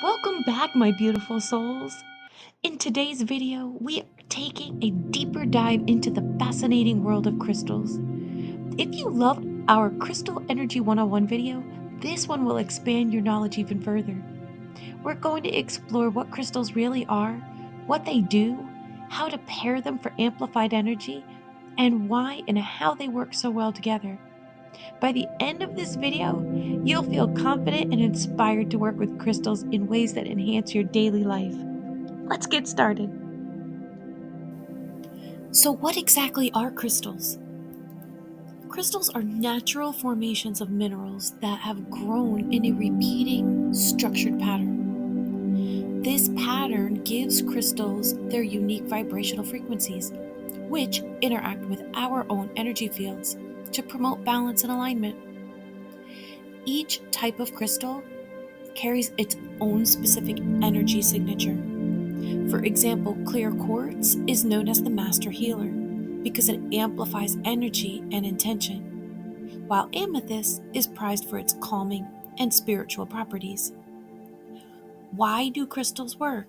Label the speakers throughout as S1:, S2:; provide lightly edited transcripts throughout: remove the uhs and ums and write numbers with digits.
S1: Welcome back, my beautiful souls. In today's video, we are taking a deeper dive into the fascinating world of crystals. If you loved our Crystal Energy 101 video, this one will expand your knowledge even further. We're going to explore what crystals really are, what they do, how to pair them for amplified energy, and why and how they work so well together. By the end of this video, you'll feel confident and inspired to work with crystals in ways that enhance your daily life. Let's get started. So, what exactly are crystals? Crystals are natural formations of minerals that have grown in a repeating, structured pattern. This pattern gives crystals their unique vibrational frequencies, which interact with our own energy fields to promote balance and alignment. Each type of crystal carries its own specific energy signature. For example, clear quartz is known as the master healer because it amplifies energy and intention, while amethyst is prized for its calming and spiritual properties. Why do crystals work?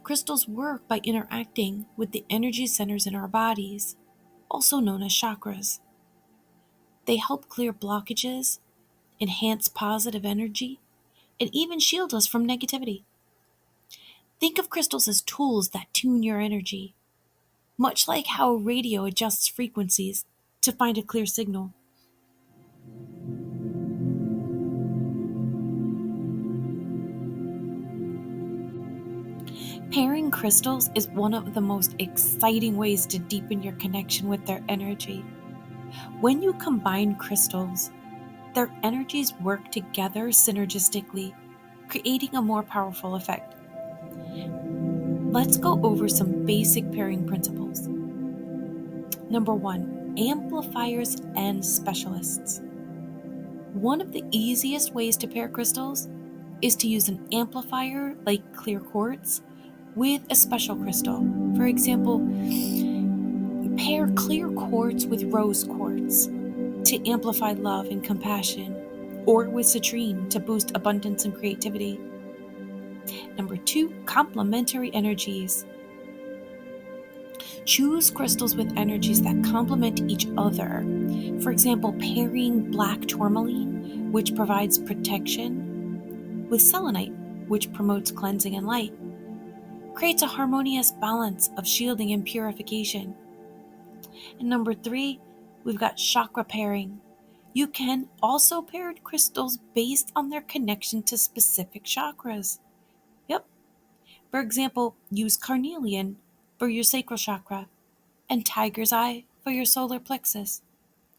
S1: Crystals work by interacting with the energy centers in our bodies, also known as chakras. They help clear blockages, enhance positive energy, and even shield us from negativity. Think of crystals as tools that tune your energy, much like how a radio adjusts frequencies to find a clear signal. Pairing crystals is one of the most exciting ways to deepen your connection with their energy. When you combine crystals, their energies work together synergistically, creating a more powerful effect. Let's go over some basic pairing principles. Number one, amplifiers and specialists. One of the easiest ways to pair crystals is to use an amplifier like clear quartz with a special crystal. For example, pair clear quartz with rose quartz to amplify love and compassion, or with citrine to boost abundance and creativity. Number two, complementary energies. Choose crystals with energies that complement each other. For example, pairing black tourmaline, which provides protection, with selenite, which promotes cleansing and light, creates a harmonious balance of shielding and purification. And number three, we've got chakra pairing. You can also pair crystals based on their connection to specific chakras. Yep. For example, use carnelian for your sacral chakra and tiger's eye for your solar plexus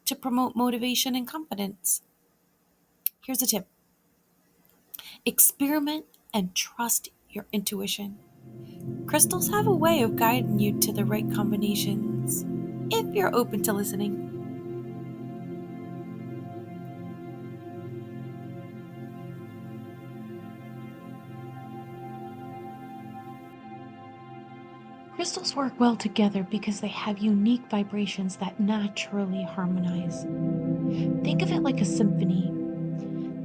S1: to promote motivation and confidence. Here's a tip: experiment and trust your intuition. Crystals have a way of guiding you to the right combinations if you're open to listening. Crystals work well together because they have unique vibrations that naturally harmonize. Think of it like a symphony.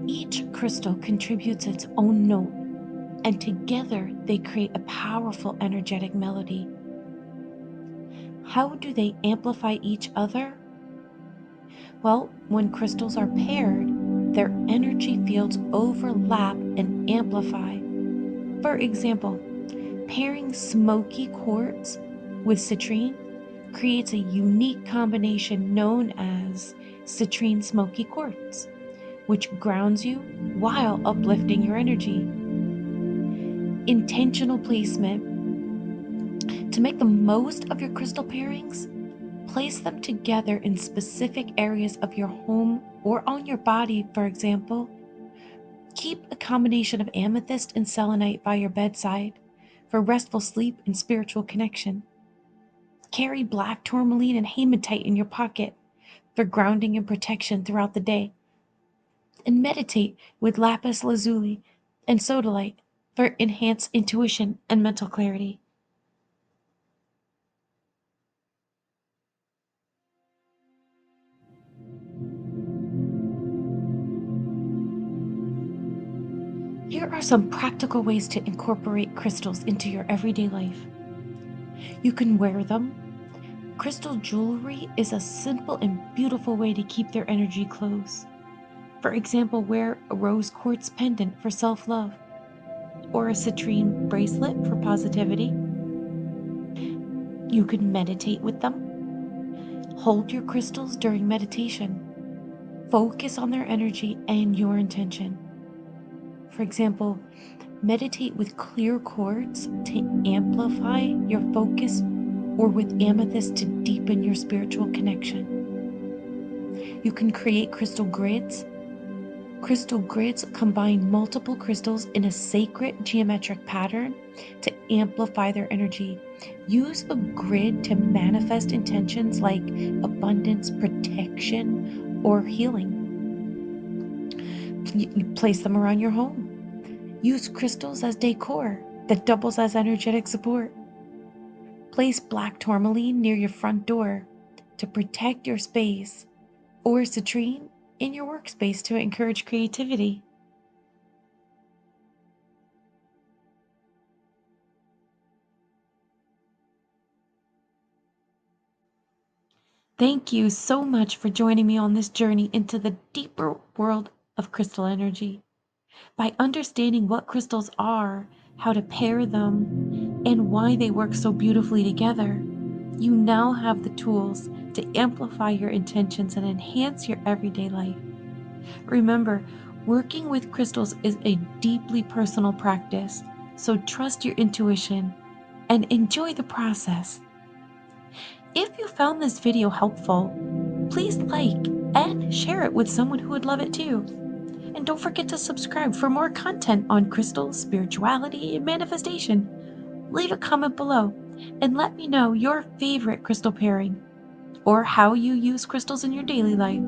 S1: Each crystal contributes its own note, and together they create a powerful energetic melody. How do they amplify each other? Well, when crystals are paired, their energy fields overlap and amplify. For example, pairing smoky quartz with citrine creates a unique combination known as citrine smoky quartz, which grounds you while uplifting your energy. Intentional placement. To make the most of your crystal pairings, place them together in specific areas of your home or on your body. For example, keep a combination of amethyst and selenite by your bedside for restful sleep and spiritual connection. Carry black tourmaline and hematite in your pocket for grounding and protection throughout the day. And meditate with lapis lazuli and sodalite for enhanced intuition and mental clarity. Here are some practical ways to incorporate crystals into your everyday life. You can wear them. Crystal jewelry is a simple and beautiful way to keep their energy close. For example, wear a rose quartz pendant for self love, or a citrine bracelet for positivity. You can meditate with them. Hold your crystals during meditation. Focus on their energy and your intention. For example, meditate with clear quartz to amplify your focus, or with amethyst to deepen your spiritual connection. You can create crystal grids. Crystal grids combine multiple crystals in a sacred geometric pattern to amplify their energy. Use a grid to manifest intentions like abundance, protection, or healing. You place them around your home. Use crystals as decor that doubles as energetic support. Place black tourmaline near your front door to protect your space, or citrine in your workspace to encourage creativity. Thank you so much for joining me on this journey into the deeper world of crystal energy. By understanding what crystals are, how to pair them, and why they work so beautifully together, you now have the tools to amplify your intentions and enhance your everyday life. Remember, working with crystals is a deeply personal practice, so trust your intuition and enjoy the process. If you found this video helpful, please like and share it with someone who would love it too. And don't forget to subscribe for more content on crystals, spirituality, and manifestation. Leave a comment below and let me know your favorite crystal pairing or how you use crystals in your daily life.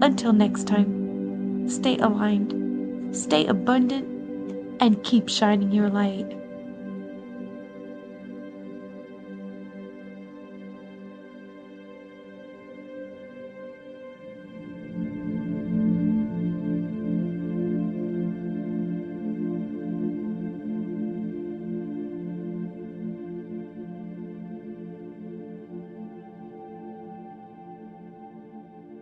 S1: Until next time, stay aligned, stay abundant, and keep shining your light.